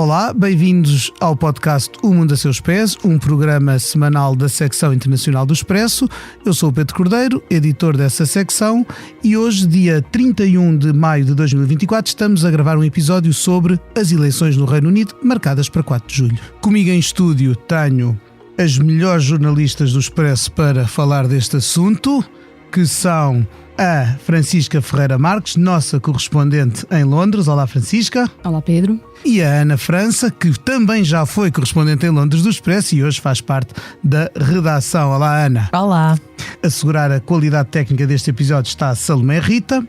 Olá, bem-vindos ao podcast O Mundo a Seus Pés, um programa semanal da secção internacional do Expresso. Eu sou o Pedro Cordeiro, editor dessa secção, e hoje, dia 31 de maio de 2024, estamos a gravar um episódio sobre as eleições no Reino Unido, marcadas para 4 de julho. Comigo em estúdio tenho as melhores jornalistas do Expresso para falar deste assunto, que são a Francisca Ferreira Marques, nossa correspondente em Londres. Olá, Francisca. Olá, Pedro. E a Ana França, que também já foi correspondente em Londres do Expresso e hoje faz parte da redação. Olá, Ana. Olá. A assegurar a qualidade técnica deste episódio está a Salomé Rita.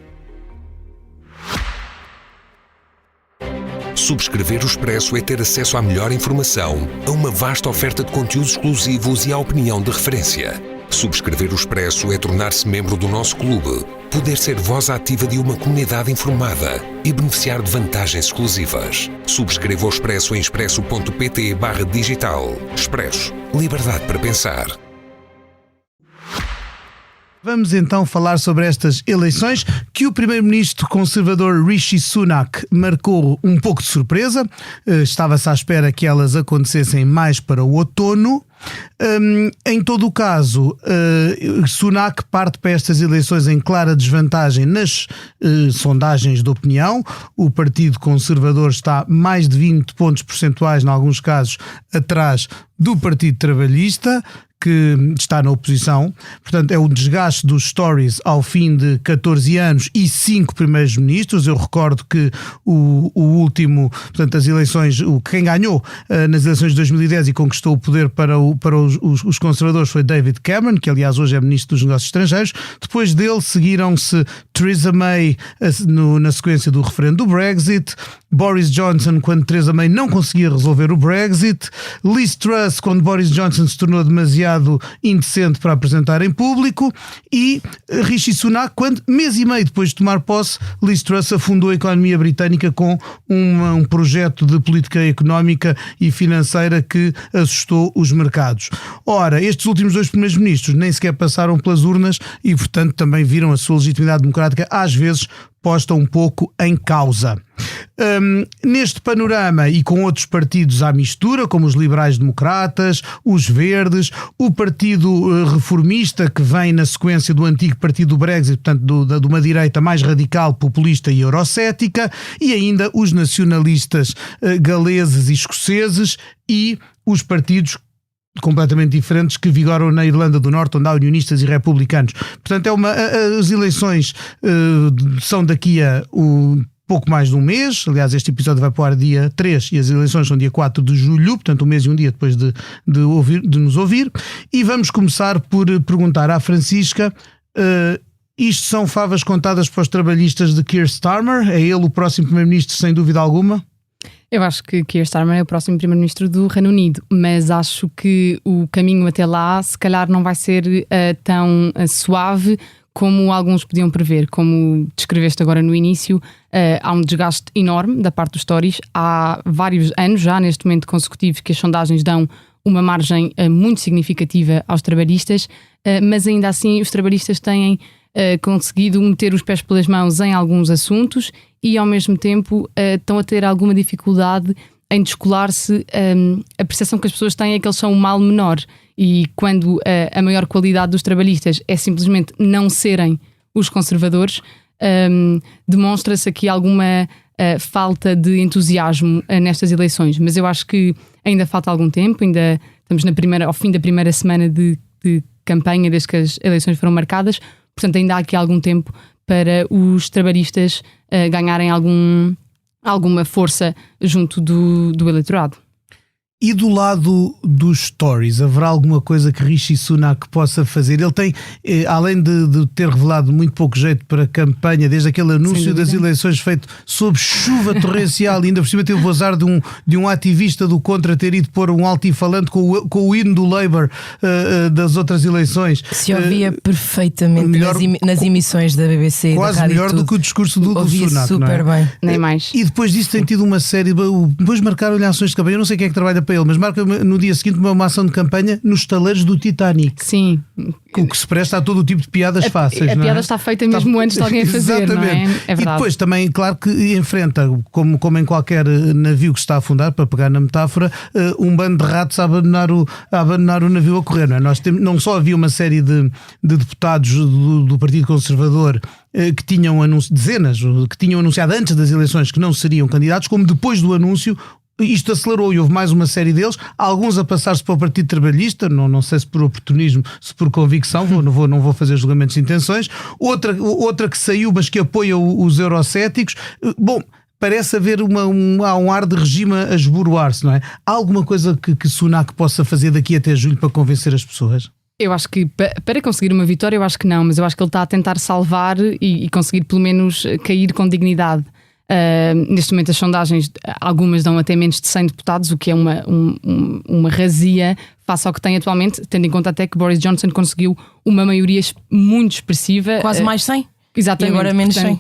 Subscrever o Expresso é ter acesso à melhor informação, a uma vasta oferta de conteúdos exclusivos e à opinião de referência. Subscrever o Expresso é tornar-se membro do nosso clube, poder ser voz ativa de uma comunidade informada e beneficiar de vantagens exclusivas. Subscreva o Expresso em expresso.pt/digital. Expresso. Liberdade para pensar. Vamos então falar sobre estas eleições que o primeiro-ministro conservador Rishi Sunak marcou um pouco de surpresa. Estava-se à espera que elas acontecessem mais para o outono. Em todo o caso, Sunak parte para estas eleições em clara desvantagem nas sondagens de opinião. O Partido Conservador está mais de 20 pontos percentuais, em alguns casos, atrás do Partido Trabalhista, que está na oposição. Portanto, é o desgaste dos Tories ao fim de 14 anos e 5 primeiros ministros. Eu recordo que o último, portanto, as eleições, quem ganhou nas eleições de 2010 e conquistou o poder para os conservadores foi David Cameron, que aliás hoje é ministro dos Negócios Estrangeiros. Depois dele seguiram-se Theresa May na sequência do referendo do Brexit, Boris Johnson quando Theresa May não conseguia resolver o Brexit, Liz Truss quando Boris Johnson se tornou demasiado indecente para apresentar em público, e Rishi Sunak quando, mês e meio depois de tomar posse, Liz Truss afundou a economia britânica com um projeto de política económica e financeira que assustou os mercados. Ora, estes últimos 2 primeiros ministros nem sequer passaram pelas urnas e, portanto, também viram a sua legitimidade democrática às vezes posta um pouco em causa. Neste panorama e com outros partidos à mistura, como os liberais-democratas, os verdes, o Partido Reformista, que vem na sequência do antigo Partido do Brexit, portanto de uma direita mais radical, populista e eurocética, e ainda os nacionalistas galeses e escoceses e os partidos completamente diferentes que vigoram na Irlanda do Norte, onde há unionistas e republicanos. Portanto, as eleições são daqui a pouco mais de um mês. Aliás, este episódio vai para o ar dia 3 e as eleições são dia 4 de julho, portanto um mês e um dia depois de nos ouvir. E vamos começar por perguntar à Francisca, isto são favas contadas para os trabalhistas de Keir Starmer? É ele o próximo primeiro-ministro sem dúvida alguma? Eu acho que Keir Starmer é o próximo primeiro-ministro do Reino Unido, mas acho que o caminho até lá se calhar não vai ser tão suave como alguns podiam prever. Como descreveste agora no início, há um desgaste enorme da parte dos Tories. Há vários anos já neste momento consecutivos que as sondagens dão uma margem muito significativa aos trabalhistas, mas ainda assim os trabalhistas têm conseguido meter os pés pelas mãos em alguns assuntos e ao mesmo tempo estão a ter alguma dificuldade em descolar-se. A percepção que as pessoas têm é que eles são um mal menor, e quando a maior qualidade dos trabalhistas é simplesmente não serem os conservadores, demonstra-se aqui alguma falta de entusiasmo nestas eleições. Mas eu acho que ainda falta algum tempo, ainda estamos ao fim da primeira semana de campanha desde que as eleições foram marcadas. Portanto, ainda há aqui algum tempo para os trabalhistas ganharem alguma força junto do eleitorado. E do lado dos Tories, haverá alguma coisa que Rishi Sunak possa fazer? Ele tem, além de ter revelado muito pouco jeito para a campanha, desde aquele anúncio das eleições feito sob chuva torrencial, e ainda por cima teve o azar de um ativista do contra ter ido pôr um altifalante com o hino do Labour das outras eleições. Se ouvia perfeitamente melhor, nas emissões da BBC. Quase da melhor do que o discurso do Sunak, super não é? Nem mais. E depois disso tem tido uma série, depois marcaram-lhe ações de campanha. Eu não sei quem é que trabalha para ele, mas marca no dia seguinte uma ação de campanha nos estaleiros do Titanic. Sim. O que se presta a todo o tipo de piadas fáceis. A piada está feita mesmo antes de alguém a fazer. Exatamente. Não é? É verdade. E depois também, claro que enfrenta, como em qualquer navio que está a afundar, para pegar na metáfora, um bando de ratos a abandonar o navio a correr. Não é? Não só havia uma série de deputados do Partido Conservador que tinham dezenas que tinham anunciado antes das eleições que não seriam candidatos, como depois do anúncio isto acelerou e houve mais uma série deles, alguns a passar-se para o Partido Trabalhista, não sei se por oportunismo, se por convicção, não vou fazer julgamentos de intenções, outra que saiu mas que apoia os eurocéticos. Bom, parece haver há um ar de regime a esboroar-se, não é? Há alguma coisa que Sunak possa fazer daqui até julho para convencer as pessoas? Eu acho que para conseguir uma vitória eu acho que não, mas eu acho que ele está a tentar salvar e conseguir pelo menos cair com dignidade. Neste momento as sondagens, algumas dão até menos de 100 deputados, o que é uma razia face ao que tem atualmente, tendo em conta até que Boris Johnson conseguiu uma maioria muito expressiva. Quase mais 100. Exatamente. E agora menos 100.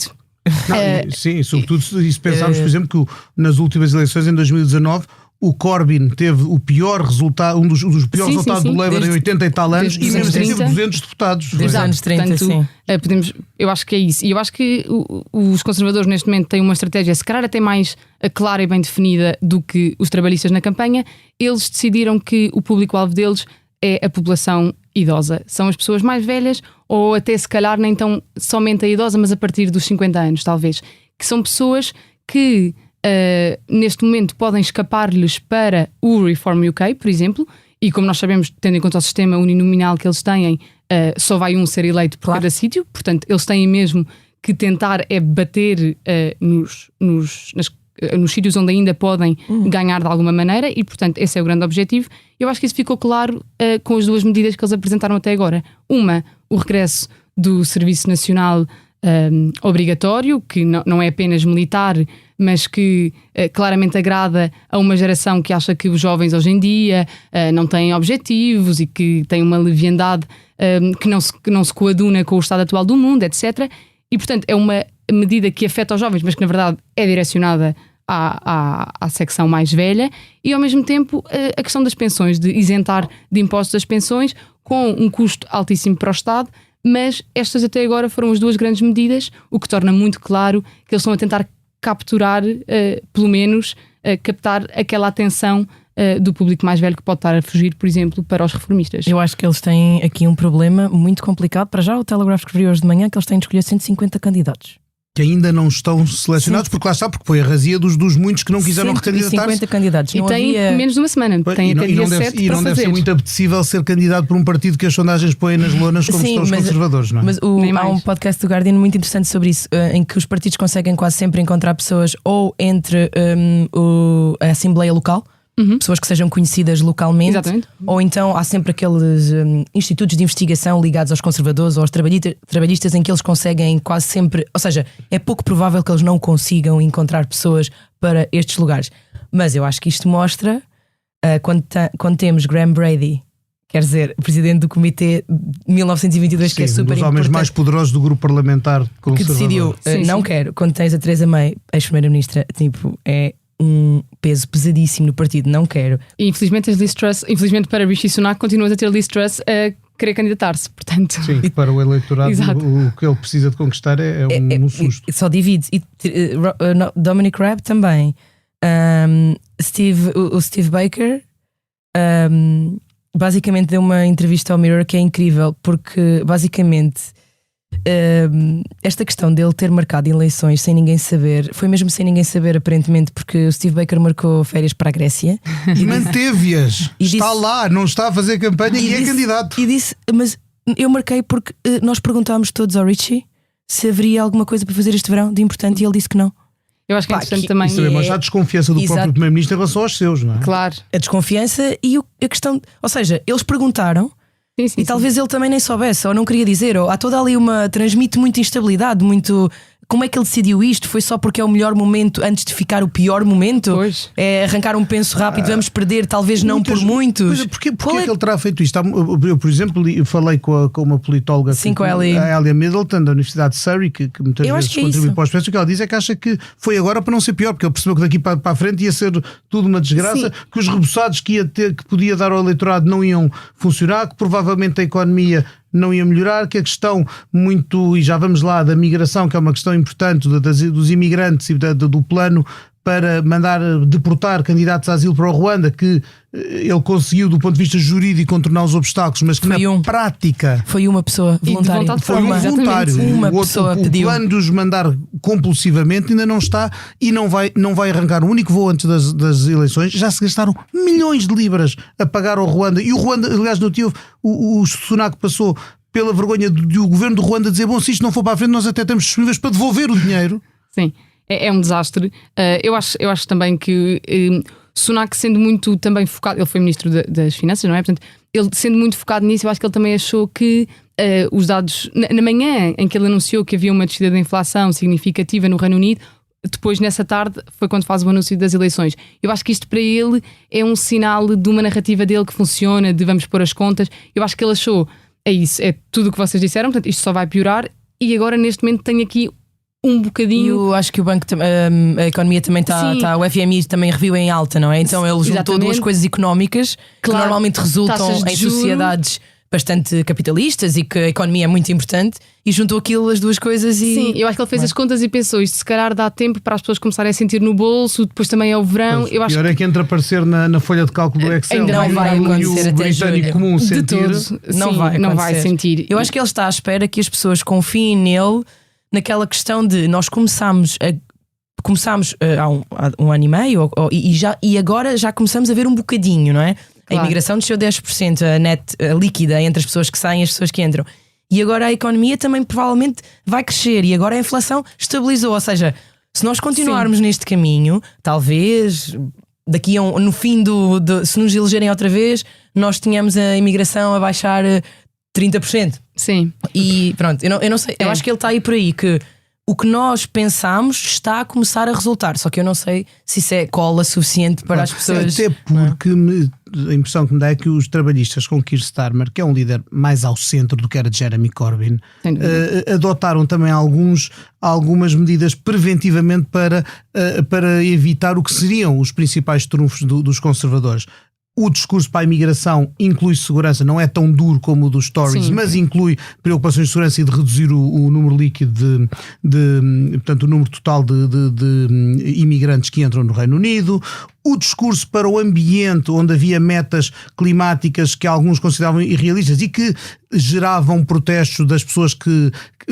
Sim, sobretudo se pensarmos, por exemplo, que nas últimas eleições em 2019 o Corbyn teve o pior resultado, um dos piores resultados do Labour em 80 e tal anos, e mesmo assim teve 200 deputados. Desde os anos 30, portanto, sim. Eu acho que é isso. E eu acho que os conservadores neste momento têm uma estratégia, se calhar até mais clara e bem definida do que os trabalhistas na campanha. Eles decidiram que o público-alvo deles é a população idosa. São as pessoas mais velhas, ou até se calhar nem tão somente a idosa, mas a partir dos 50 anos, talvez. Que são pessoas que neste momento podem escapar-lhes para o Reform UK, por exemplo, e como nós sabemos, tendo em conta o sistema uninominal que eles têm, só vai um ser eleito por cada sítio, portanto eles têm mesmo que tentar bater nos sítios onde ainda podem ganhar de alguma maneira, e portanto esse é o grande objetivo. Eu acho que isso ficou claro com as duas medidas que eles apresentaram até agora. Uma, o regresso do Serviço Nacional obrigatório, que não é apenas militar, mas que claramente agrada a uma geração que acha que os jovens hoje em dia não têm objetivos e que têm uma leviandade que não se coaduna com o estado atual do mundo, etc. E portanto é uma medida que afeta os jovens, mas que na verdade é direcionada à secção mais velha, e ao mesmo tempo a questão das pensões, de isentar de impostos as pensões com um custo altíssimo para o Estado. Mas estas até agora foram as duas grandes medidas, o que torna muito claro que eles estão a tentar capturar, pelo menos, captar aquela atenção do público mais velho que pode estar a fugir, por exemplo, para os reformistas. Eu acho que eles têm aqui um problema muito complicado. Para já, o Telegraph escreveu hoje de manhã que eles têm de escolher 150 candidatos. Que ainda não estão selecionados, porque lá está, porque foi a razia dos muitos que não quiseram recandidatar-se. 150 candidatos. E tem menos de uma semana, tem até dia 7 para fazer. E não deve ser muito apetecível ser candidato por um partido que as sondagens põem nas lonas como estão os conservadores, não é? Mas há um podcast do Guardian muito interessante sobre isso, em que os partidos conseguem quase sempre encontrar pessoas ou entre a Assembleia Local, pessoas que sejam conhecidas localmente. Exatamente. Ou então há sempre aqueles institutos de investigação ligados aos conservadores ou aos trabalhistas em que eles conseguem quase sempre, ou seja, é pouco provável que eles não consigam encontrar pessoas para estes lugares. Mas eu acho que isto mostra quando temos Graham Brady, quer dizer, presidente do Comitê de 1922, que é super importante, um dos homens mais poderosos do grupo parlamentar conservador, que decidiu, quero. Quando tens a Theresa May, ex-primeira-ministra, tipo, é um peso pesadíssimo no partido, não quero. E infelizmente Liz Truss, infelizmente para Rishi Sunak, continuas a ter Liz Truss a querer candidatar-se, portanto. Sim, para o eleitorado o que ele precisa de conquistar é um susto. Só divide. E Dominic Raab também. O Steve Baker basicamente deu uma entrevista ao Mirror que é incrível, porque basicamente esta questão dele ter marcado eleições sem ninguém saber, foi mesmo sem ninguém saber aparentemente, porque o Steve Baker marcou férias para a Grécia e manteve-as, está lá, não está a fazer campanha e é candidato. E disse, mas eu marquei porque nós perguntámos todos ao Richie se haveria alguma coisa para fazer este verão de importante, e ele disse que não. Eu acho que é interessante também. Mas já a desconfiança do próprio Primeiro-Ministro em relação aos seus, não é? Claro. A desconfiança e a questão, ou seja, eles perguntaram. Sim, talvez ele também nem soubesse, ou não queria dizer, ou há toda ali transmite muita instabilidade, muito como é que ele decidiu isto? Foi só porque é o melhor momento antes de ficar o pior momento? Pois. É arrancar um penso rápido, vamos perder, talvez não por muitos. Porquê é que ele terá feito isto? Eu, por exemplo, falei com uma politóloga, a Elia Middleton, da Universidade de Surrey, que muitas vezes contribui para o expresso. O que ela diz é que acha que foi agora para não ser pior, porque ele percebeu que daqui para a frente ia ser tudo uma desgraça, Sim. que os reboçados que podia dar ao eleitorado não iam funcionar, que provavelmente a economia não ia melhorar, que a questão e já vamos lá, da migração, que é uma questão importante, dos imigrantes e do plano para mandar deportar candidatos a asilo para o Ruanda, que ele conseguiu do ponto de vista jurídico contornar os obstáculos, mas que prática foi uma pessoa voluntária. Foi um voluntário. Uma pessoa pediu. O plano de os mandar compulsivamente ainda não está e não vai arrancar um único voo antes das eleições. Já se gastaram milhões de libras a pagar ao Ruanda, e o Ruanda, aliás, no tio, o Sunak passou pela vergonha do governo do Ruanda dizer: bom, se isto não for para a frente, nós até estamos disponíveis para devolver o dinheiro. Sim, é um desastre. Eu acho também que Sunak, sendo muito também focado, ele foi ministro das Finanças, não é? Portanto, ele sendo muito focado nisso, eu acho que ele também achou que os dados, na manhã em que ele anunciou que havia uma descida da inflação significativa no Reino Unido, depois nessa tarde foi quando faz o anúncio das eleições. Eu acho que isto para ele é um sinal de uma narrativa dele que funciona, de vamos pôr as contas. Eu acho que ele achou: é isso, é tudo o que vocês disseram, portanto isto só vai piorar, e agora neste momento tenho aqui um bocadinho. Eu acho que o banco, a economia também está, o FMI também reviu em alta, não é? Então ele juntou duas coisas económicas que normalmente resultam em sociedades bastante capitalistas e que a economia é muito importante, e juntou aquilo, as duas coisas. E sim, eu acho que ele fez as contas e pensou: isto se calhar dá tempo para as pessoas começarem a sentir no bolso, depois também é o verão. Mas pior é que entre aparecer na folha de cálculo do Excel ainda não vai acontecer até julho. Comum sentir, não vai sentir. Eu acho que ele está à espera que as pessoas confiem nele, naquela questão de nós começámos há um ano e meio e agora já começamos a ver um bocadinho, não é? Claro. A imigração desceu 10%, a líquida entre as pessoas que saem e as pessoas que entram. E agora a economia também provavelmente vai crescer, e agora a inflação estabilizou. Ou seja, se nós continuarmos neste caminho, talvez daqui no fim se nos elegerem outra vez, nós tínhamos a imigração a baixar 30%. Sim. E pronto, eu não sei, eu acho que ele está aí por aí, que o que nós pensamos está a começar a resultar, só que eu não sei se isso é cola suficiente para as pessoas. Até porque a impressão que me dá é que os trabalhistas com Keir Starmer, que é um líder mais ao centro do que era de Jeremy Corbyn, adotaram também algumas medidas preventivamente para evitar o que seriam os principais trunfos dos conservadores. O discurso para a imigração inclui segurança, não é tão duro como o dos Tories, mas inclui preocupações de segurança e de reduzir o número líquido portanto, o número total de imigrantes que entram no Reino Unido. O discurso para o ambiente, onde havia metas climáticas que alguns consideravam irrealistas e que geravam protestos das pessoas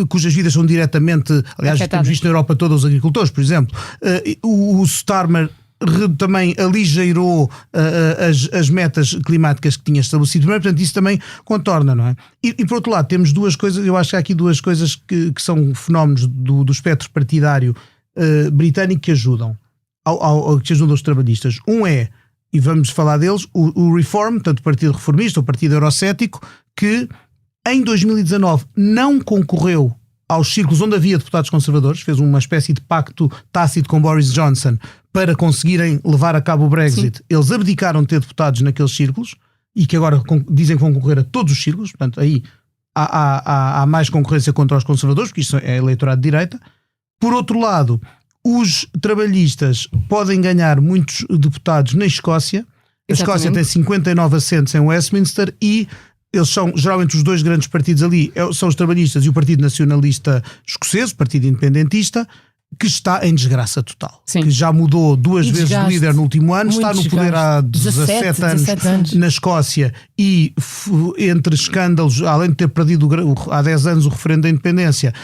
cujas vidas são diretamente, aliás, temos visto na Europa toda os agricultores, por exemplo. O Starmer também aligeirou as metas climáticas que tinha estabelecido, portanto isso também contorna, não é? E por outro lado temos duas coisas, eu acho que há aqui duas coisas que são fenómenos do espectro partidário britânico que ajudam os trabalhistas. Um é, e vamos falar deles, o Reform, portanto o Partido Reformista, o Partido Eurocético, que em 2019 não concorreu aos círculos onde havia deputados conservadores, fez uma espécie de pacto tácito com Boris Johnson para conseguirem levar a cabo o Brexit. Sim. Eles abdicaram de ter deputados naqueles círculos e que agora dizem que vão concorrer a todos os círculos, portanto aí há mais concorrência contra os conservadores, porque isto é eleitorado de direita. Por outro lado, os trabalhistas podem ganhar muitos deputados na Escócia. A Escócia tem 59 assentos em Westminster e eles são, geralmente os dois grandes partidos ali são os trabalhistas e o Partido Nacionalista Escocês, o Partido Independentista, que está em desgraça total. Sim. Que já mudou duas vezes de líder no último ano, está no poder há 17 anos na Escócia e entre escândalos, além de ter perdido há 10 anos o referendo da independência,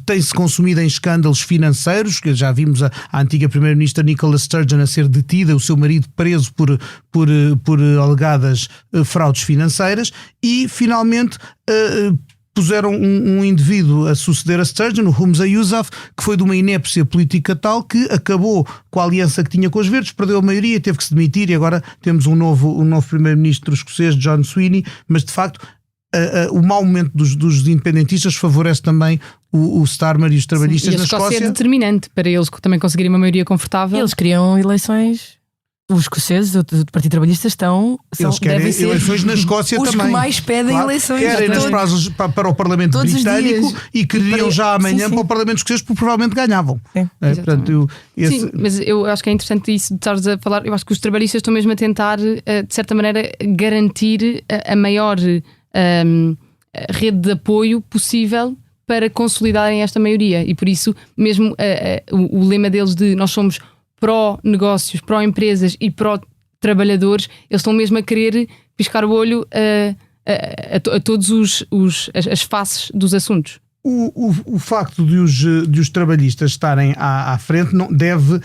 tem-se consumido em escândalos financeiros, que já vimos a antiga primeira-ministra Nicola Sturgeon a ser detida, o seu marido preso por alegadas fraudes financeiras, e finalmente puseram um indivíduo a suceder a Sturgeon, o Humza Yousaf, que foi de uma inépcia política tal que acabou com a aliança que tinha com os verdes, perdeu a maioria, teve que se demitir, e agora temos um novo primeiro-ministro escocês, John Sweeney, mas de facto o mau momento dos independentistas favorece também o Starmer e os trabalhistas. Sim, e a na Escócia Escócia é determinante para eles também conseguirem uma maioria confortável. Eles criam eleições. Os escoceses do Partido Trabalhista eles querem devem ser eleições na Escócia os também. que mais pedem eleições. Querem nos prazos para o Parlamento Todos os britânico dias. e queriam já amanhã sim. para o Parlamento escocês, porque provavelmente ganhavam. Sim. Portanto, Sim, mas eu acho que é interessante isso de estares a falar. Eu acho que os trabalhistas estão mesmo a tentar, de certa maneira, garantir a maior rede de apoio possível para consolidarem esta maioria. E por isso, mesmo o lema deles de nós somos pró-negócios, pró-empresas e pró-trabalhadores, eles estão mesmo a querer piscar o olho a todos as faces dos assuntos. O facto de os trabalhistas estarem à frente não deve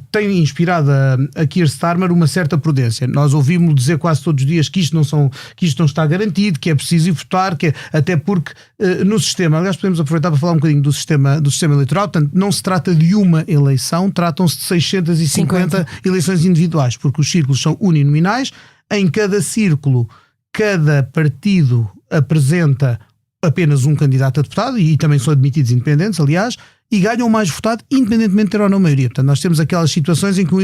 tem inspirado a Keir Starmer uma certa prudência. Nós ouvimos dizer quase todos os dias que isto não está garantido, que é preciso ir votar, até porque no sistema, aliás, podemos aproveitar para falar um bocadinho do sistema eleitoral. Portanto, não se trata de uma eleição, tratam-se de 650 eleições individuais, porque os círculos são uninominais. Em cada círculo, cada partido apresenta apenas um candidato a deputado, e também são admitidos independentes, aliás, e ganham o mais votado, independentemente de ter ou não maioria. Portanto, nós temos aquelas situações em que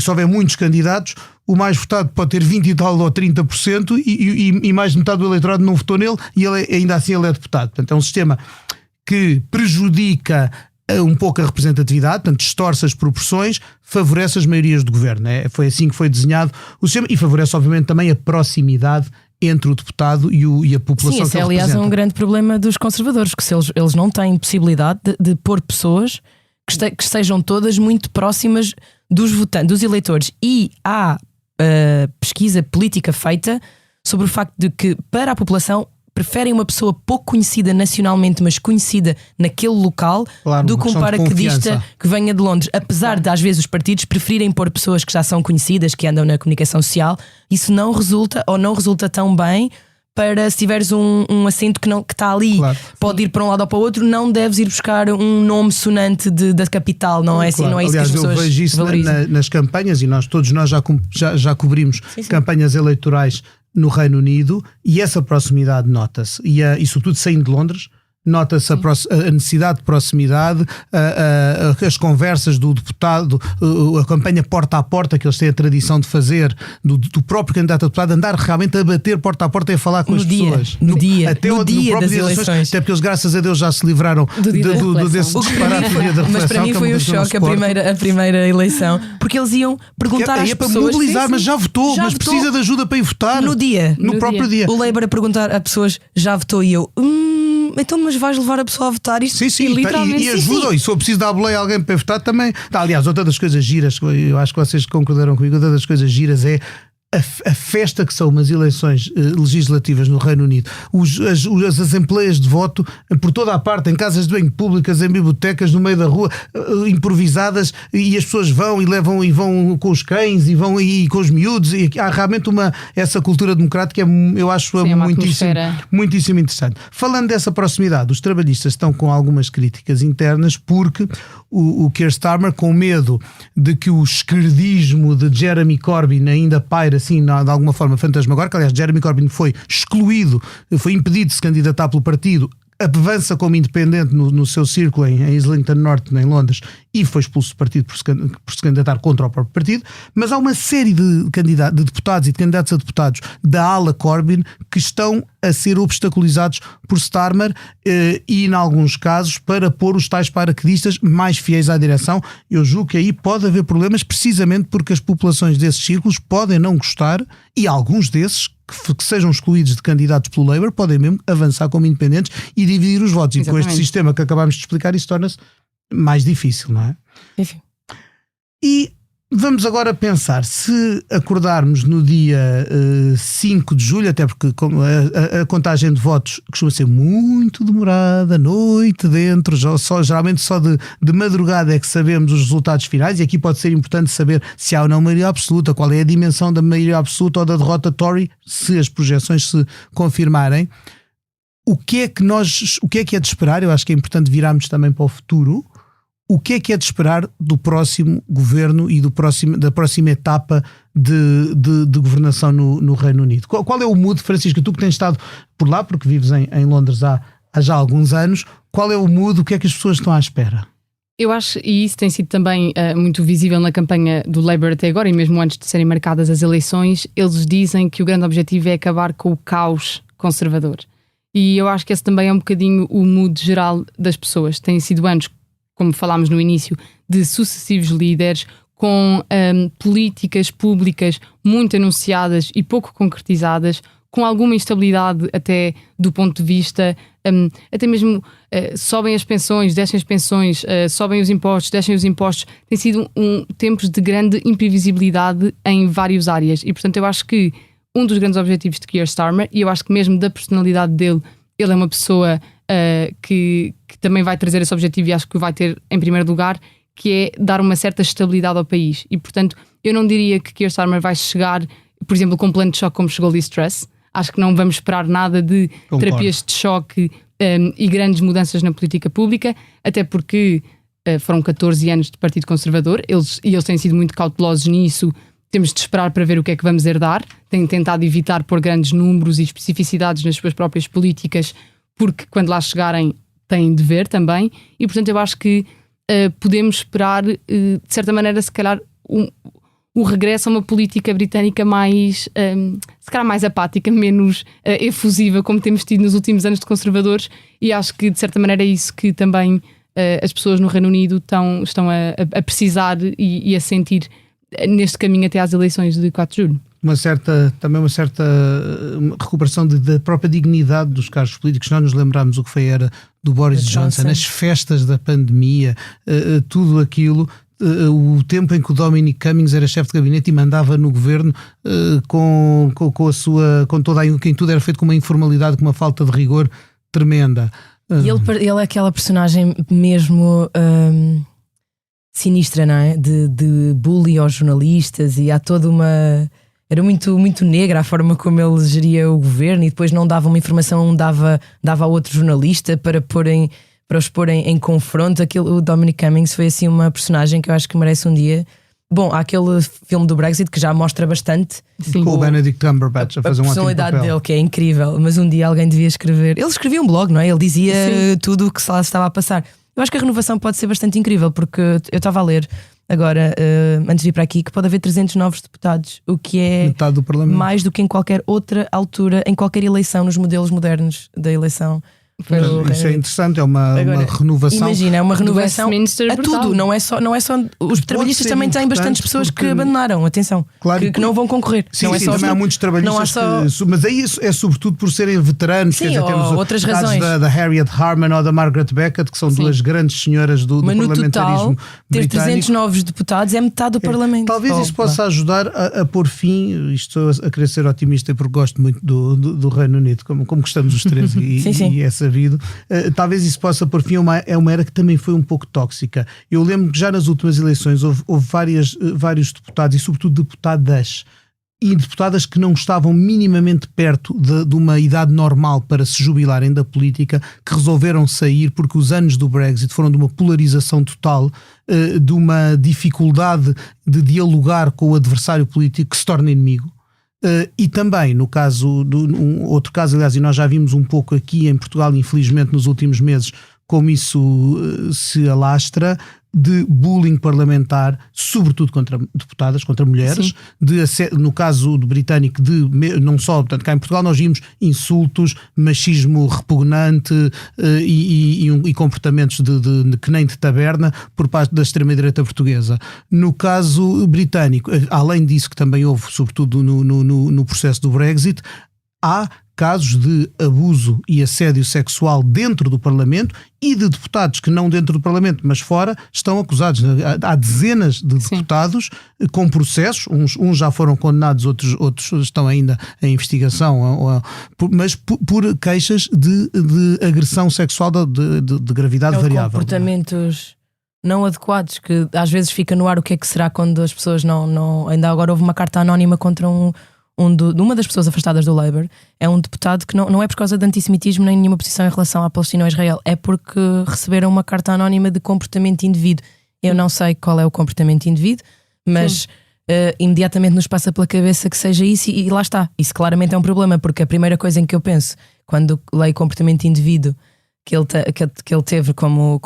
se houver muitos candidatos, o mais votado pode ter 20 e tal ou 30% e mais de metade do eleitorado não votou nele, e ainda assim ele é deputado. Portanto, é um sistema que prejudica um pouco a representatividade, portanto, distorce as proporções, favorece as maiorias do governo. Foi assim que foi desenhado o sistema, e favorece, obviamente, também a proximidade entre o deputado e a população. Sim, que ele aliás, representa. É um grande problema dos conservadores, que se eles não têm possibilidade de pôr pessoas que estejam todas muito próximas dos votantes, dos eleitores. E há pesquisa política feita sobre o facto de que, para a população, preferem uma pessoa pouco conhecida nacionalmente, mas conhecida naquele local, Claro, do que um uma questão de paraquedista confiança. que venha de Londres. Apesar de, às vezes, os partidos preferirem pôr pessoas que já são conhecidas, que andam na comunicação social, isso não resulta tão bem. Para se tiveres um assento que está ali, Claro. pode ir para um lado ou para o outro, não deves ir buscar um nome sonante da capital, não é assim, Claro. não é isso. Aliás, que as pessoas eu vejo isso valorizam. nas campanhas, e todos nós já cobrimos campanhas eleitorais no Reino Unido, e essa proximidade nota-se, e sobretudo saindo de Londres, nota-se a necessidade de proximidade, as conversas do deputado, a campanha porta a porta que eles têm a tradição de fazer, do próprio candidato a deputado, andar realmente a bater porta a porta e a falar com as pessoas. No dia próprio das dia eleições. Até porque eles, graças a Deus, já se livraram desse O que disparate do dia da reflexão. Mas para mim que é foi uma um coisa que eu não choque suporto. a primeira eleição, porque eles iam perguntar às É para pessoas. mobilizar, Sim, mas já votou, mas votou. precisa de ajuda para ir votar. No dia. No próprio dia. O Labour a perguntar a pessoas, já votou? E eu, então, mas vais levar a pessoa a votar? Isto, Sim, literalmente, e ajuda, sim. e se eu preciso dar a boleia a alguém para votar também. Aliás, outra das coisas giras, eu acho que vocês concordaram comigo, outra das coisas giras é a festa que são umas eleições legislativas no Reino Unido, as assembleias de voto por toda a parte, em casas de banho públicas, em bibliotecas, no meio da rua, improvisadas, e as pessoas vão com os cães e vão e com os miúdos, e há realmente essa cultura democrática, eu acho muitíssimo interessante. Falando dessa proximidade, os trabalhistas estão com algumas críticas internas, porque o Keir Starmer, com medo de que o esquerdismo de Jeremy Corbyn ainda paira assim, de alguma forma fantasmagórica. Aliás, Jeremy Corbyn foi excluído, foi impedido de se candidatar pelo partido, avança como independente no seu círculo em Islington Norte, em Londres, e foi expulso do partido por se candidatar contra o próprio partido. Mas há uma série de deputados e de candidatos a deputados da ala Corbyn que estão a ser obstaculizados por Starmer e, em alguns casos, para pôr os tais paraquedistas mais fiéis à direção. Eu julgo que aí pode haver problemas, precisamente porque as populações desses círculos podem não gostar, e alguns desses que sejam excluídos de candidatos pelo Labour podem mesmo avançar como independentes e dividir os votos. Exatamente. E com este sistema que acabámos de explicar, isso torna-se mais difícil, não é? Enfim. E vamos agora pensar, se acordarmos no dia 5 de julho, até porque a contagem de votos costuma ser muito demorada, noite dentro, geralmente só de madrugada é que sabemos os resultados finais, e aqui pode ser importante saber se há ou não maioria absoluta, qual é a dimensão da maioria absoluta ou da derrota Tory, se as projeções se confirmarem. O que é que é de esperar? Eu acho que é importante virarmos também para o futuro. O que é de esperar do próximo governo e da próxima etapa de governação no Reino Unido? Qual é o mood, Francisco? Tu que tens estado por lá, porque vives em Londres há já alguns anos. Qual é o mood? O que é que as pessoas estão à espera? Eu acho, e isso tem sido também muito visível na campanha do Labour até agora, e mesmo antes de serem marcadas as eleições, eles dizem que o grande objetivo é acabar com o caos conservador. E eu acho que esse também é um bocadinho o mood geral das pessoas. Têm sido anos, como falámos no início, de sucessivos líderes com políticas públicas muito anunciadas e pouco concretizadas, com alguma instabilidade até do ponto de vista, até mesmo sobem as pensões, descem as pensões, sobem os impostos, descem os impostos. Tem sido tempos de grande imprevisibilidade em várias áreas e, portanto, eu acho que um dos grandes objetivos de Keir Starmer, e eu acho que mesmo da personalidade dele, ele é uma pessoa que também vai trazer esse objetivo e acho que o vai ter em primeiro lugar, que é dar uma certa estabilidade ao país. E, portanto, eu não diria que Keir Starmer vai chegar, por exemplo, com um plano de choque como chegou Liz Truss. Acho que não vamos esperar nada de terapias de choque e grandes mudanças na política pública, até porque foram 14 anos de Partido Conservador, eles têm sido muito cautelosos nisso. Temos de esperar para ver o que é que vamos herdar. Têm tentado evitar pôr grandes números e especificidades nas suas próprias políticas, porque quando lá chegarem têm de ver também. E, portanto, eu acho que podemos esperar, de certa maneira, se calhar, o regresso a uma política britânica mais, se calhar mais apática, menos efusiva, como temos tido nos últimos anos de conservadores, e acho que de certa maneira é isso que também as pessoas no Reino Unido estão a precisar e a sentir neste caminho até às eleições de 4 de julho. Também uma certa recuperação da própria dignidade dos cargos políticos. Nós nos lembramos o que foi a era do Boris Johnson, as festas da pandemia, tudo aquilo. O tempo em que o Dominic Cummings era chefe de gabinete e mandava no governo com tudo era feito com uma informalidade, com uma falta de rigor tremenda. E ele é aquela personagem mesmo sinistra, não é? De bully aos jornalistas, e há toda uma... Era muito, muito negra a forma como ele geria o governo, e depois não dava uma informação, dava a outro jornalista para os porem em confronto. O Dominic Cummings foi assim uma personagem que eu acho que merece um dia. Bom, há aquele filme do Brexit que já mostra bastante. Sim. Com o Benedict Cumberbatch a fazer um ótimo papel. A personalidade dele, que é incrível, mas um dia alguém devia escrever. Ele escrevia um blog, não é? Ele dizia tudo o que lá estava a passar. Eu acho que a renovação pode ser bastante incrível, porque eu estava a ler agora, antes de vir para aqui, que pode haver 300 novos deputados, o que é metade do Parlamento, mais do que em qualquer outra altura, em qualquer eleição, nos modelos modernos da eleição. Isso é interessante, é uma renovação. Imagina, é uma renovação a tudo, não é só os trabalhistas também têm bastantes pessoas que abandonaram, atenção, claro, que não vão concorrer. Sim, não é sim, só também há muitos trabalhistas mas aí é sobretudo por serem veteranos. Sim, quer dizer, temos outras razões da Harriet Harman ou da Margaret Beckett, que são duas grandes senhoras do parlamentarismo total, ter britânico. 300 novos deputados é metade do Parlamento. Talvez isso possa ajudar a pôr fim, estou a querer ser otimista porque gosto muito do Reino Unido, como gostamos os três e é sabido. Talvez isso possa pôr fim a uma era que também foi um pouco tóxica. Eu lembro que já nas últimas eleições houve vários deputados, e sobretudo deputadas e deputadas que não estavam minimamente perto de uma idade normal para se jubilarem da política, que resolveram sair porque os anos do Brexit foram de uma polarização total, de uma dificuldade de dialogar com o adversário político que se torna inimigo. E também no caso outro caso, aliás, e nós já vimos um pouco aqui em Portugal, infelizmente nos últimos meses, como isso se alastra, de bullying parlamentar, sobretudo contra deputadas, contra mulheres, no caso do britânico, não só, portanto, cá em Portugal nós vimos insultos, machismo repugnante e comportamentos que nem de taberna por parte da extrema-direita portuguesa. No caso britânico, além disso que também houve, sobretudo no processo do Brexit, há casos de abuso e assédio sexual dentro do Parlamento e de deputados que não dentro do Parlamento, mas fora, estão acusados. Há dezenas de deputados com processos, uns já foram condenados, outros estão ainda em investigação, mas por queixas de agressão sexual de gravidade variável. Comportamentos não adequados, que às vezes fica no ar o que é que será quando as pessoas não... Ainda agora houve uma carta anónima contra uma das pessoas afastadas do Labour. É um deputado que não é por causa de antissemitismo nem nenhuma posição em relação à Palestina ou Israel, é porque receberam uma carta anónima de comportamento indevido. Eu não sei qual é o comportamento indevido, mas imediatamente nos passa pela cabeça que seja isso, e lá está. Isso claramente é um problema, porque a primeira coisa em que eu penso quando leio comportamento indevido que ele teve como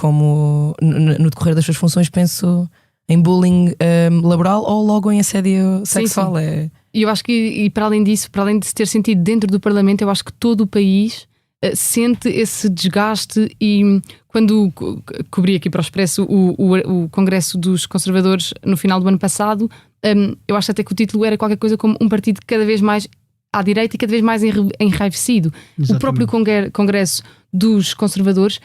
no decorrer das suas funções, penso em bullying laboral ou logo em assédio sexual. Sim. E eu acho que, e para além disso, para além de se ter sentido dentro do Parlamento, eu acho que todo o país sente esse desgaste. E quando cobri aqui para o Expresso o Congresso dos Conservadores no final do ano passado, eu acho até que o título era qualquer coisa como um partido cada vez mais à direita e cada vez mais enraivecido. Exatamente. O próprio Congresso dos Conservadores,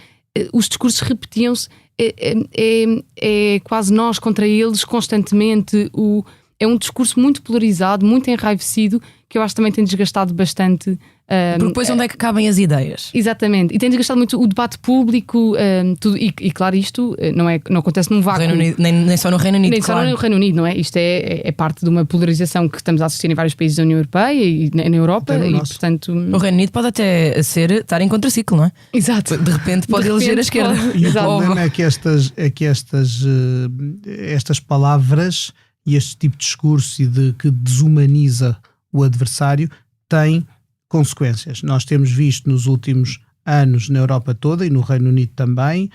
os discursos repetiam-se, é quase nós contra eles constantemente. É um discurso muito polarizado, muito enraivecido, que eu acho que também tem desgastado bastante. Porque depois onde é que cabem as ideias? Exatamente, e tem desgastado muito o debate público, tudo, e claro, isto não acontece num vácuo. Nem só no Reino Unido. Nem só no Reino Unido, não é? Isto é parte de uma polarização que estamos a assistir em vários países da União Europeia e na Europa. E, portanto, o Reino Unido pode até estar em contraciclo, não é? Exato. De repente pode eleger a esquerda. E o problema é que estas palavras e este tipo de discurso que desumaniza o adversário tem consequências. Nós temos visto nos últimos anos na Europa toda e no Reino Unido também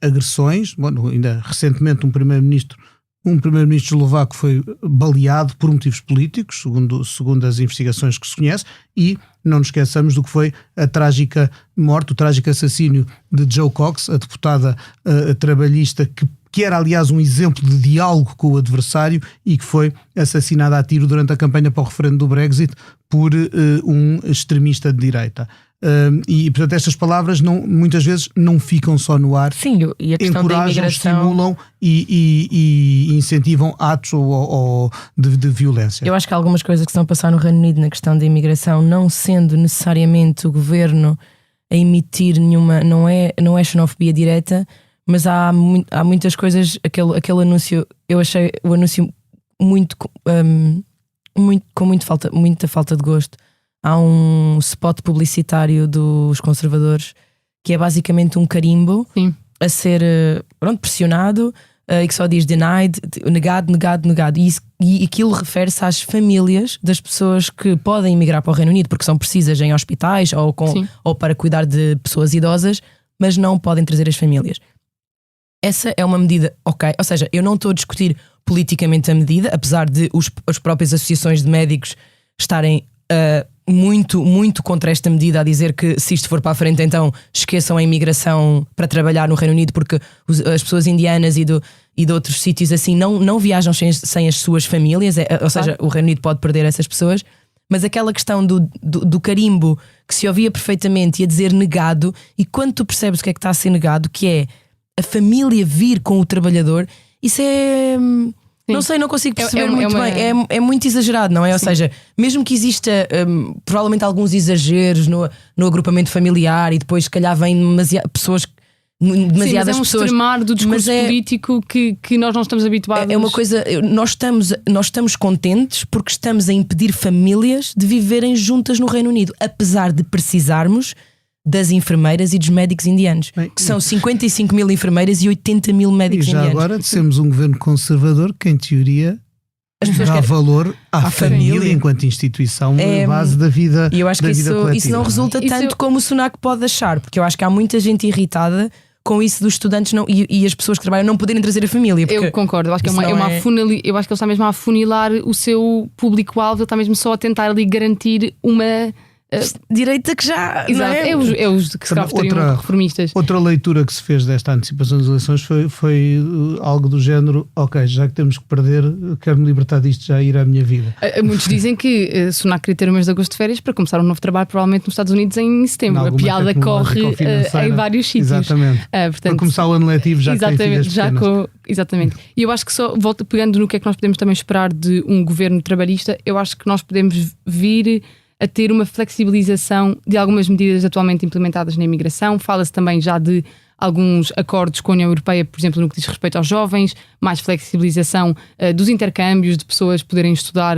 agressões. Ainda recentemente um primeiro-ministro eslovaco foi baleado por motivos políticos, segundo as investigações que se conhece, e não nos esqueçamos do que foi a trágica morte, o trágico assassínio de Jo Cox, a deputada trabalhista que era aliás um exemplo de diálogo com o adversário e que foi assassinada a tiro durante a campanha para o referendo do Brexit por um extremista de direita. E portanto estas palavras muitas vezes não ficam só no ar. Sim, e a questão da imigração, estimulam e incentivam atos de violência. Eu acho que há algumas coisas que estão a passar no Reino Unido na questão da imigração, não sendo necessariamente o governo a emitir nenhuma, não é xenofobia direta, mas há muitas coisas. Aquele anúncio, eu achei o anúncio com muita falta de gosto. Há um spot publicitário dos Conservadores que é basicamente um carimbo. Sim. A ser pressionado, e que só diz denied, negado. E aquilo refere-se às famílias das pessoas que podem emigrar para o Reino Unido porque são precisas em hospitais ou para cuidar de pessoas idosas, mas não podem trazer as famílias. Essa é uma medida, ok, ou seja, eu não estou a discutir politicamente a medida, apesar de as próprias associações de médicos estarem muito contra esta medida, a dizer que se isto for para a frente, então esqueçam a imigração para trabalhar no Reino Unido, porque as pessoas indianas e de outros sítios assim não viajam sem as suas famílias, ou seja, o Reino Unido pode perder essas pessoas. Mas aquela questão do carimbo que se ouvia perfeitamente e a dizer negado, e quando tu percebes o que é que está a ser negado, que é a família vir com o trabalhador, isso é... Sim. Não sei, não consigo perceber muito bem. É muito exagerado, não é? Sim. Ou seja, mesmo que exista provavelmente alguns exageros no agrupamento familiar e depois se calhar vêm pessoas... demasiadas pessoas. Extremar do discurso político que nós não estamos habituados. É uma coisa, nós estamos contentes porque estamos a impedir famílias de viverem juntas no Reino Unido, apesar de precisarmos das enfermeiras e dos médicos indianos. Bem, que são 55 mil enfermeiras e 80 mil médicos indianos. E já agora temos um governo conservador que em teoria dá valor à família enquanto instituição base da vida. E eu acho que isso não resulta tanto como o Sunak pode achar, porque eu acho que há muita gente irritada com isso dos estudantes e as pessoas que trabalham não poderem trazer a família. Eu concordo, eu acho que eu acho que ele está mesmo a afunilar o seu público-alvo, ele está mesmo só a tentar ali garantir uma direita que já... Exato, é os que se calhar reformistas. Outra leitura que se fez desta antecipação das eleições foi algo do género: ok, já que temos que perder, quero-me libertar disto, já ir à minha vida. Muitos dizem que Sunak queria ter o mês de agosto de férias para começar um novo trabalho, provavelmente nos Estados Unidos em setembro. A piada corre em vários sítios. Exatamente. Portanto, para começar o ano letivo já que tem filhas pequenas. Exatamente. E eu acho que pegando no que é que nós podemos também esperar de um governo trabalhista, eu acho que nós podemos vir a ter uma flexibilização de algumas medidas atualmente implementadas na imigração. Fala-se também já de alguns acordos com a União Europeia, por exemplo, no que diz respeito aos jovens, mais flexibilização dos intercâmbios, de pessoas poderem estudar,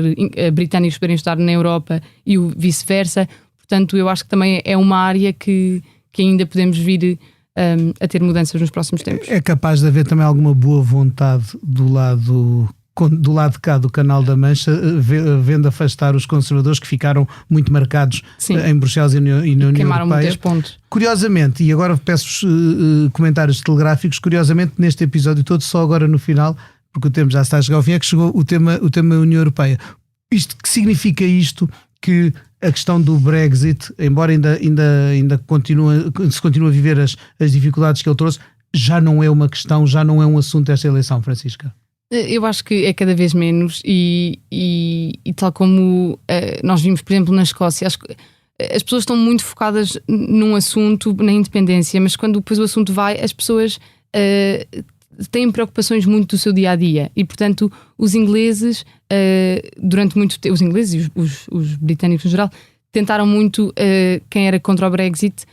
britânicos poderem estudar na Europa e o vice-versa. Portanto, eu acho que também é uma área que ainda podemos vir a ter mudanças nos próximos tempos. É capaz de haver também alguma boa vontade do lado do lado de cá do Canal da Mancha, vendo afastar os conservadores que ficaram muito marcados em Bruxelas e na União Queimaram Europeia. muitos pontos. Curiosamente, e agora peço-vos comentários telegráficos, curiosamente neste episódio todo, só agora no final, porque o tempo já está a chegar ao fim, é que chegou o tema União Europeia. Que significa isto? Que a questão do Brexit, embora ainda se continue a viver as dificuldades que ele trouxe, já não é uma questão, já não é um assunto desta eleição, Francisca? Eu acho que é cada vez menos e tal como nós vimos, por exemplo, na Escócia, acho que as pessoas estão muito focadas num assunto, na independência, mas quando depois o assunto vai, as pessoas têm preocupações muito do seu dia-a-dia e, portanto, os ingleses, durante muito tempo, os ingleses e os britânicos em geral, tentaram muito, quem era contra o Brexit,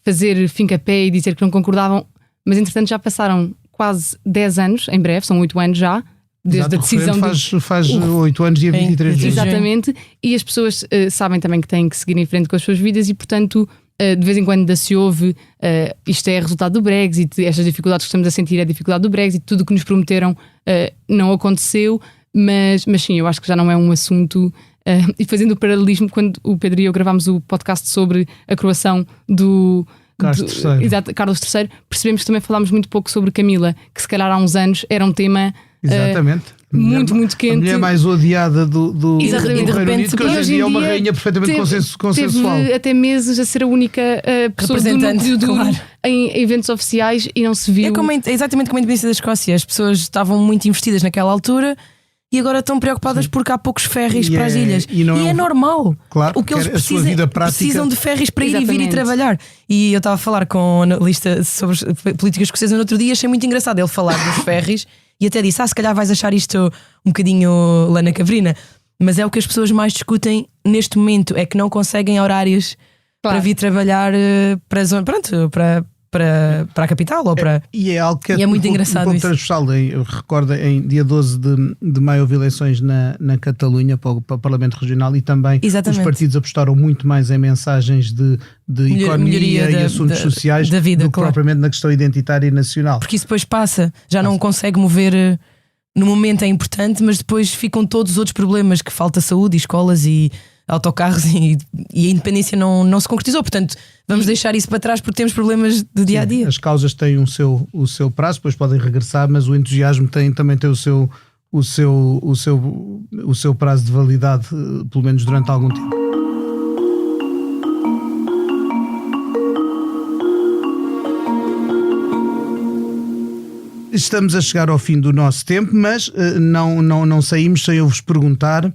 fazer fim-a-pé e dizer que não concordavam, mas entretanto já passaram quase 10 anos, em breve, são 8 anos já, desde a decisão faz 8 anos, dia 23 de junho. Exatamente, e as pessoas sabem também que têm que seguir em frente com as suas vidas e, portanto, de vez em quando ainda se ouve isto é resultado do Brexit, estas dificuldades que estamos a sentir é a dificuldade do Brexit, tudo o que nos prometeram não aconteceu, mas sim, eu acho que já não é um assunto. E fazendo o paralelismo, quando o Pedro e eu gravámos o podcast sobre a coroação do Carlos III, percebemos que também falámos muito pouco sobre Camila, que se calhar há uns anos era um tema muito quente. A mulher mais odiada do Reino Unido, que hoje em dia é uma rainha perfeitamente consensual. Teve até meses a ser a única pessoa representante claro, em eventos oficiais e não se viu. É exatamente como a independência da Escócia. As pessoas estavam muito investidas naquela altura e agora estão preocupadas porque há poucos ferries para as ilhas. E é normal. Claro, o que eles precisam de ferries para ir e vir e trabalhar. E eu estava a falar com um analista sobre política escocesa no outro dia, achei muito engraçado ele falar dos ferries e até disse: se calhar vais achar isto um bocadinho lana cavrina, mas é o que as pessoas mais discutem neste momento, é que não conseguem horários para vir trabalhar para a zona, para a capital ou para... E é algo que é muito engraçado. Um ponto transversal. Eu recordo em dia 12 de maio houve eleições na Catalunha para o Parlamento Regional e também os partidos apostaram muito mais em mensagens de economia e assuntos sociais da vida, do que propriamente na questão identitária e nacional. Porque isso depois passa, já não consegue mover. No momento é importante, mas depois ficam todos os outros problemas, que falta saúde, escolas e autocarros e a independência não se concretizou. Portanto, vamos deixar isso para trás porque temos problemas do dia a dia. As causas têm o seu prazo, depois podem regressar, mas o entusiasmo também tem o seu prazo de validade, pelo menos durante algum tempo. Estamos a chegar ao fim do nosso tempo, mas não saímos sem eu vos perguntar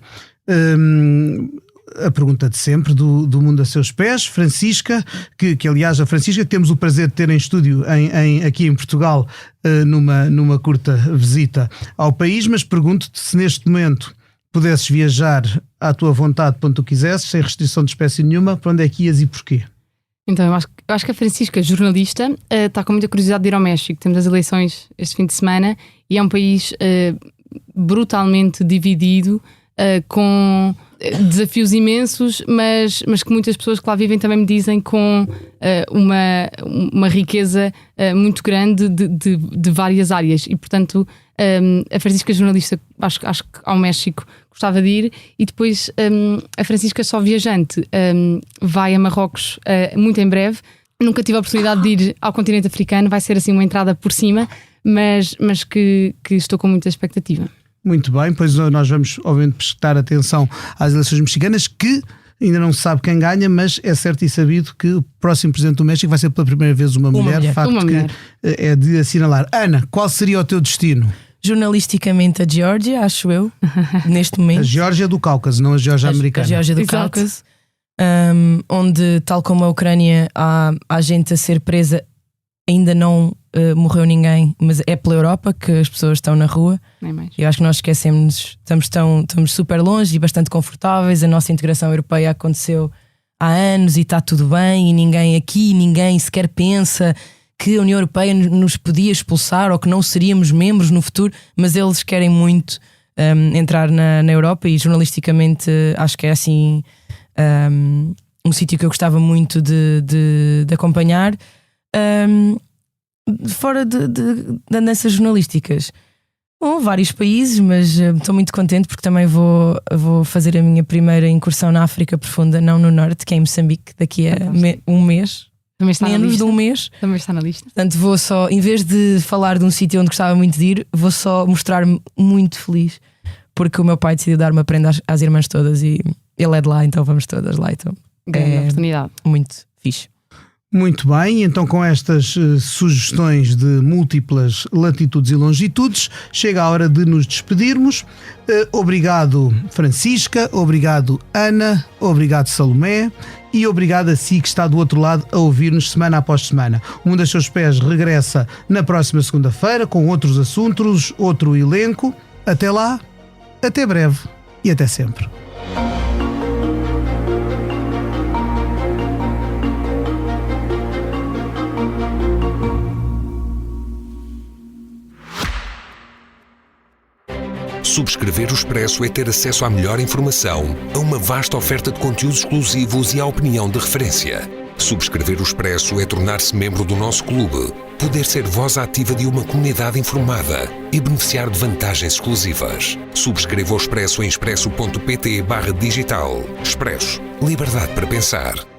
a pergunta de sempre do Mundo a Seus Pés. Francisca, que aliás a Francisca que temos o prazer de ter em estúdio aqui em Portugal numa curta visita ao país, mas pergunto-te se neste momento pudesses viajar à tua vontade para onde tu quisesses, sem restrição de espécie nenhuma, para onde é que ias e porquê? Então, eu acho que a Francisca, jornalista, está com muita curiosidade de ir ao México. Temos as eleições este fim de semana e é um país brutalmente dividido, com desafios imensos, mas que muitas pessoas que lá vivem também me dizem com uma riqueza muito grande de várias áreas. E, portanto, a Francisca, jornalista, acho que ao México gostava de ir. E depois a Francisca, só viajante, vai a Marrocos muito em breve. Nunca tive a oportunidade de ir ao continente africano, vai ser assim uma entrada por cima, mas que estou com muita expectativa. Muito bem, pois nós vamos obviamente prestar atenção às eleições mexicanas, que ainda não se sabe quem ganha, mas é certo e sabido que o próximo presidente do México vai ser pela primeira vez uma mulher. Facto que é de assinalar. Ana, qual seria o teu destino? Jornalisticamente a Geórgia, acho eu, neste momento. A Geórgia do Cáucaso, não a Geórgia americana. A Geórgia do Cáucaso, onde, tal como a Ucrânia, há gente a ser presa, ainda não morreu ninguém, mas é pela Europa que as pessoas estão na rua. Eu acho que nós esquecemos, estamos super longe e bastante confortáveis. A nossa integração europeia aconteceu há anos e está tudo bem, e ninguém sequer pensa que a União Europeia nos podia expulsar ou que não seríamos membros no futuro, mas eles querem muito entrar na Europa, e jornalisticamente acho que é assim um sítio que eu gostava muito de acompanhar. Fora de andanças jornalísticas, Bom, vários países, mas estou muito contente porque também vou fazer a minha primeira incursão na África profunda, não no norte, que é em Moçambique, daqui a um mês. Também está menos na lista. de um mês. Também está na lista. Portanto, vou só, em vez de falar de um sítio onde gostava muito de ir, vou só mostrar-me muito feliz porque o meu pai decidiu dar uma prenda às irmãs todas e ele é de lá, então vamos todas lá. Então, Grande oportunidade. Muito fixe. Muito bem, então com estas sugestões de múltiplas latitudes e longitudes, chega a hora de nos despedirmos. Obrigado, Francisca, obrigado, Ana, obrigado, Salomé, e obrigado a si que está do outro lado a ouvir-nos semana após semana. O Mundo a Seus Pés regressa na próxima segunda-feira com outros assuntos, outro elenco. Até lá, até breve e até sempre. Subscrever o Expresso é ter acesso à melhor informação, a uma vasta oferta de conteúdos exclusivos e à opinião de referência. Subscrever o Expresso é tornar-se membro do nosso clube, poder ser voz ativa de uma comunidade informada e beneficiar de vantagens exclusivas. Subscreva o Expresso em expresso.pt/digital. Expresso. Liberdade para pensar.